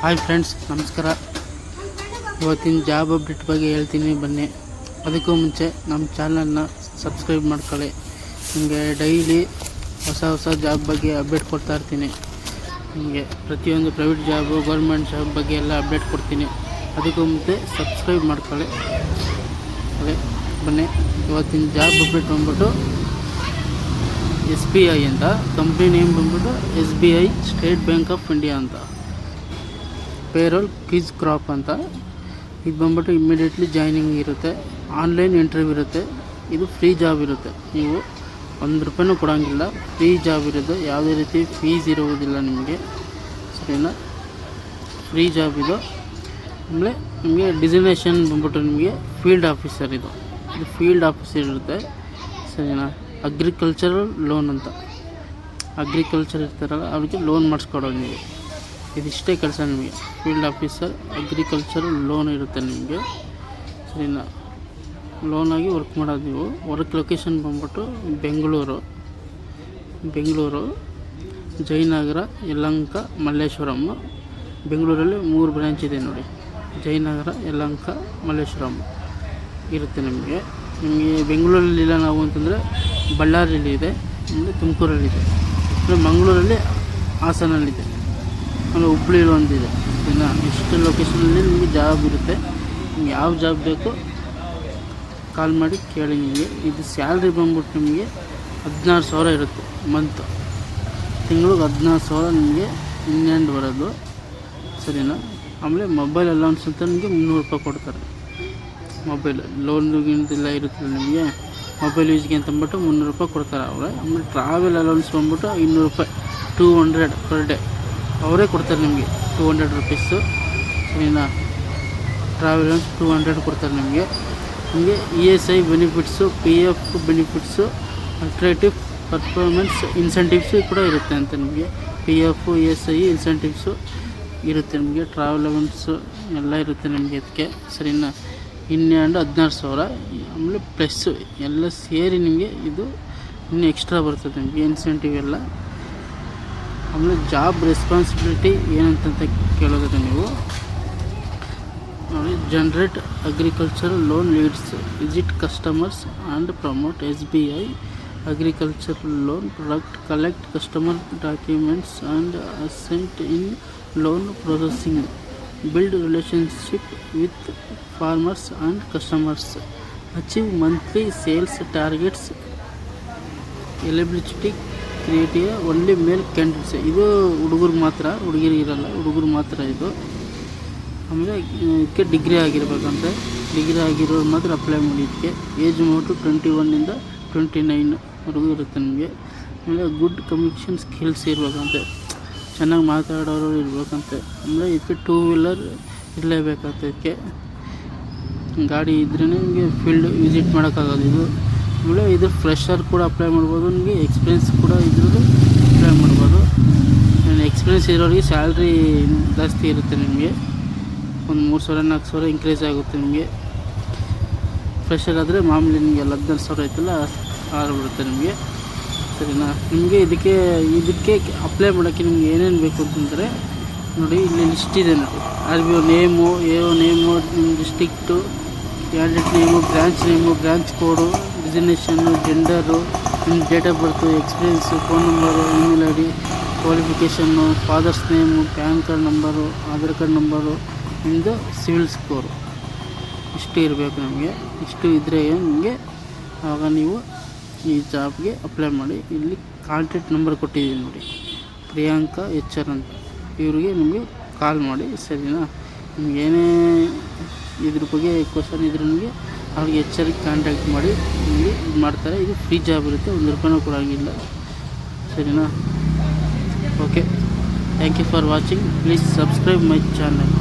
Hi friends, ನಮಸ್ಕಾರ. ಇವತ್ತಿನ job update ಬಗ್ಗೆ ಹೇಳ್ತೀನಿ ಬನ್ನಿ. ಅದಕ್ಕೂ ಮುಂಚೆ ನಮ್ಮ ಚಾನಲ್ನ ಸಬ್ಸ್ಕ್ರೈಬ್ ಮಾಡ್ಕೊಳ್ಳಿ. ನಿಮಗೆ ಡೈಲಿ ಹೊಸ ಜಾಬ್ ಬಗ್ಗೆ ಅಪ್ಡೇಟ್ ಕೊಡ್ತಾ ಇರ್ತೀನಿ. ನಿಮಗೆ ಪ್ರತಿಯೊಂದು ಪ್ರೈವೇಟ್ ಜಾಬು, ಗೌರ್ಮೆಂಟ್ ಜಾಬ್ ಬಗ್ಗೆ ಎಲ್ಲ ಅಪ್ಡೇಟ್ ಕೊಡ್ತೀನಿ. ಅದಕ್ಕೂ ಮುಂಚೆ ಸಬ್ಸ್ಕ್ರೈಬ್ ಮಾಡ್ಕೊಳ್ಳಿ. ಅದೇ ಬನ್ನಿ, ಇವತ್ತಿನ ಜಾಬ್ ಅಪ್ಡೇಟ್ ಬಂದ್ಬಿಟ್ಟು SBI ಅಂತ, ಕಂಪ್ನಿ ನೇಮ್ ಬಂದ್ಬಿಟ್ಟು SBI state bank of India ಅಂತ. ಪೇರೋಲ್ ಕ್ವಿಜ್ ಕ್ರಾಪ್ ಅಂತ. ಇದು ಬಂದ್ಬಿಟ್ಟು ಇಮ್ಮಿಡಿಯೇಟ್ಲಿ ಜಾಯ್ನಿಂಗ್ ಇರುತ್ತೆ, ಆನ್ಲೈನ್ ಇಂಟರ್ವ್ಯೂ ಇರುತ್ತೆ. ಇದು ಫ್ರೀ ಜಾಬ್ ಇರುತ್ತೆ, ನೀವು ₹1 ಕೊಡೋಂಗಿಲ್ಲ. ಫ್ರೀ ಜಾಬ್ ಇರುತ್ತೆ, ಯಾವುದೇ ರೀತಿ ಫೀಸ್ ಇರುವುದಿಲ್ಲ ನಿಮಗೆ, ಸರಿನಾ? ಫ್ರೀ ಜಾಬ್ ಇದು. ಆಮೇಲೆ ನಿಮಗೆ ಡಿಸಿಗ್ನೇಷನ್ ಬಂದ್ಬಿಟ್ಟು ನಿಮಗೆ ಫೀಲ್ಡ್ ಆಫೀಸರ್. ಇದು ಫೀಲ್ಡ್ ಆಫೀಸರ್ ಇರುತ್ತೆ, ಸರಿನಾ? ಅಗ್ರಿಕಲ್ಚರಲ್ ಲೋನ್ ಅಂತ. ಅಗ್ರಿಕಲ್ಚರ್ ಇರ್ತಾರಲ್ಲ ಅವ್ರಿಗೆ ಲೋನ್ ಮಾಡಿಸ್ಕೊಡೋದು ನೀವು. ಇದಿಷ್ಟೇ ಕೆಲಸ ನಿಮಗೆ. ಫೀಲ್ಡ್ ಆಫೀಸರ್, ಅಗ್ರಿಕಲ್ಚರಲ್ ಲೋನ್ ಇರುತ್ತೆ ನಿಮಗೆ, ಸರಿನಾ? ಲೋನಾಗಿ ವರ್ಕ್ ಮಾಡೋದು ನೀವು. ವರ್ಕ್ ಲೊಕೇಶನ್ ಬಂದ್ಬಿಟ್ಟು ಬೆಂಗಳೂರು, ಜಯನಗರ, ಯಲಹಂಕ, ಮಲ್ಲೇಶ್ವರಂ. ಬೆಂಗಳೂರಲ್ಲಿ 3 ಬ್ರ್ಯಾಂಚ್ ಇದೆ ನೋಡಿ, ಜಯನಗರ, ಯಲಹಂಕ, ಮಲ್ಲೇಶ್ವರಂ ಇರುತ್ತೆ ನಿಮಗೆ. ಬೆಂಗಳೂರಲ್ಲಿಲ್ಲ ನಾವು ಅಂತಂದರೆ ಬಳ್ಳಾರಿಯಲ್ಲಿ ಇದೆ, ಆಮೇಲೆ ತುಮಕೂರಲ್ಲಿದೆ, ಆಮೇಲೆ ಮಂಗಳೂರಲ್ಲಿ, ಹಾಸನಲ್ಲಿದೆ, ಆಮೇಲೆ ಹುಬ್ಳಿಲಿ ಒಂದಿದೆ. ಸರಿನಾ? ಇಷ್ಟು ಲೊಕೇಶನಲ್ಲಿ ನಿಮಗೆ ಜಾಬ್ ಇರುತ್ತೆ. ನಿಮ್ಗೆ ಯಾವ ಜಾಬ್ ಬೇಕು ಕಾಲ್ ಮಾಡಿ ಕೇಳಿ ನಿಮಗೆ. ಇದು ಸ್ಯಾಲ್ರಿ ಬಂದ್ಬಿಟ್ಟು ನಿಮಗೆ 16,000 ಇರುತ್ತೆ ಮಂತ್. ತಿಂಗಳಿಗೆ 16,000 ನಿಮಗೆ ಇನ್ನೆಂಡ್ ಬರೋದು, ಸರಿನಾ? ಆಮೇಲೆ ಮೊಬೈಲ್ ಅಲೌನ್ಸ್ ಅಂತ ನಿಮಗೆ ₹300 ಕೊಡ್ತಾರೆ. ಮೊಬೈಲ್ ಲೋನ್ಗಿಂತೆಲ್ಲ ಇರುತ್ತೆ ನಿಮಗೆ, ಮೊಬೈಲ್ ಯೂಸ್ಗೆ ಅಂತಂದ್ಬಿಟ್ಟು ₹300 ಕೊಡ್ತಾರೆ ಅವರೇ. ಆಮೇಲೆ ಟ್ರಾವೆಲ್ ಅಲೌನ್ಸ್ ಬಂದ್ಬಿಟ್ಟು ₹200, 200 ಪರ್ ಡೇ ಅವರೇ ಕೊಡ್ತಾರೆ ನಿಮಗೆ, ₹200, ಸರಿನಾ? ಟ್ರಾವೆಲ್ ಅಲೌನ್ಸ್ 200 ಕೊಡ್ತಾರೆ ನಿಮಗೆ. ESI benefits, PF benefits, alternative performance incentives ಕೂಡ ಇರುತ್ತೆ ಅಂತ ನಿಮಗೆ. PF, ESI ಇನ್ಸೆಂಟಿವ್ಸು ಇರುತ್ತೆ ನಿಮಗೆ. ಟ್ರಾವೆಲ್ ಅಲೌನ್ಸು ಎಲ್ಲ ಇರುತ್ತೆ ನಿಮಗೆ ಇದಕ್ಕೆ, ಸರಿನಾ? ಇನ್ನೆಂಡು 16,000. ಆಮೇಲೆ ಪ್ಲಸ್ಸು ಎಲ್ಲ ಸೇರಿ ನಿಮಗೆ ಇದು ಇನ್ನೂ ಎಕ್ಸ್ಟ್ರಾ ಬರ್ತದೆ ನಿಮಗೆ ಇನ್ಸೆಂಟಿವ್ ಎಲ್ಲ. ಆಮೇಲೆ ಜಾಬ್ ರೆಸ್ಪಾನ್ಸಿಬಿಲಿಟಿ ಏನಂತ ಕೇಳೋದ್ರೆ ನೀವು ನೋಡಿ, generate agricultural loan leads, visit customers and promote SBI agricultural loan product, collect customer documents and asset in loan processing, build relationship with farmers and customers, achieve monthly sales targets, eligibility criteria only male candidates. ಇದು ಹುಡುಗರು ಮಾತ್ರ, ಹುಡುಗಿರಿಗೆ ಇರಲ್ಲ, ಹುಡುಗರು ಮಾತ್ರ ಇದು. ಆಮೇಲೆ ಇದಕ್ಕೆ degree ಆಗಿರ್ಬೇಕಂತೆ, degree ಆಗಿರೋರು ಮಾತ್ರ ಅಪ್ಲೈ ಮಾಡಿ. ಇದಕ್ಕೆ ಏಜ್ ಬಂದ್ಬಿಟ್ಟು 21 to 29ವರೆಗೂ ಇರುತ್ತೆ ನಿಮಗೆ. ಆಮೇಲೆ ಗುಡ್ ಕಮ್ಯುನಿಕೇಷನ್ ಸ್ಕಿಲ್ಸ್ ಇರಬೇಕಂತೆ, ಚೆನ್ನಾಗಿ ಮಾತಾಡೋರು ಇರ್ಬೇಕಂತೆ. ಅಂದರೆ ಇದಕ್ಕೆ 2 ವೀಲರ್ ಇರಲೇಬೇಕಂತೆ. ಇದಕ್ಕೆ ಗಾಡಿ ಇದ್ರೇ ನಿಮಗೆ ಫೀಲ್ಡ್ ವಿಸಿಟ್ ಮಾಡೋಕ್ಕಾಗೋದು ಇದು. ಆಮೇಲೆ ಇದು ಫ್ರೆಶರ್ ಕೂಡ ಅಪ್ಲೈ ಮಾಡ್ಬೋದು, ನಿಮಗೆ ಎಕ್ಸ್ಪೀರಿಯೆನ್ಸ್ ಕೂಡ ಇದ್ರದ್ದು ಅಪ್ಲೈ ಮಾಡ್ಬೋದು. ಎಕ್ಸ್ಪೀರಿಯೆನ್ಸ್ ಇರೋರಿಗೆ ಸ್ಯಾಲ್ರಿ ಜಾಸ್ತಿ ಇರುತ್ತೆ ನಿಮಗೆ, ಒಂದು 3,000-4,000 ಇನ್ಕ್ರೀಸ್ ಆಗುತ್ತೆ ನಿಮಗೆ. ಫ್ರೆಶರ್ ಆದರೆ ಮಾಮೂಲಿ ನಿಮಗೆ 16,000 ಐತಲ್ಲ, ಬರುತ್ತೆ ನಿಮಗೆ, ಸರಿನಾ? ನಿಮಗೆ ಇದಕ್ಕೆ ಅಪ್ಲೈ ಮಾಡೋಕ್ಕೆ ನಿಮ್ಗೆ ಏನೇನು ಬೇಕು ಅಂತಂದರೆ ನೋಡಿ, ಇಲ್ಲಿ ಲಿಸ್ಟ್ ಇದೆ ನೋಡಿ. RBO ನೇಮು, AO ನೇಮು, ನಿಮ್ಮ district, candidate name, branch code, designation, gender, ನಿಮ್ಮ date of birth, experience, phone number, email ID, qualification, father's name, PAN card number, Aadhaar card number, ನಿಮ್ಮದು ಸಿವಿಲ್ ಸ್ಕೋರು, ಇಷ್ಟು ಇರಬೇಕು ನಮಗೆ. ಇಷ್ಟು ಇದ್ದರೆ ನಿಮಗೆ ಆವಾಗ ನೀವು ಈ ಜಾಬ್ಗೆ ಅಪ್ಲೈ ಮಾಡಿ. ಇಲ್ಲಿ ಕಾಂಟ್ಯಾಕ್ಟ್ ನಂಬರ್ ಕೊಟ್ಟಿದ್ದೀನಿ ನೋಡಿ, ಪ್ರಿಯಾಂಕಾ HR ಅಂತ. ಇವರಿಗೆ ನಿಮಗೆ ಕಾಲ್ ಮಾಡಿ, ಸರಿನಾ? ನಿಮ್ಗೆ ಏನೇ ಇದ್ರ ಬಗ್ಗೆ ಕ್ವಶನ್ ಇದ್ರೆ ನಿಮಗೆ ಅವ್ರಿಗೆ HR ಕಾಂಟ್ಯಾಕ್ಟ್ ಮಾಡಿ ನಿಮಗೆ ಇದು ಮಾಡ್ತಾರೆ. ಇದು ಫ್ರೀ ಜಾಬ್ ಇರುತ್ತೆ, ₹1 ಕೊಡೋಂಗಿಲ್ಲ, ಸರಿನಾ? Okay, thank you for watching. Please subscribe my channel.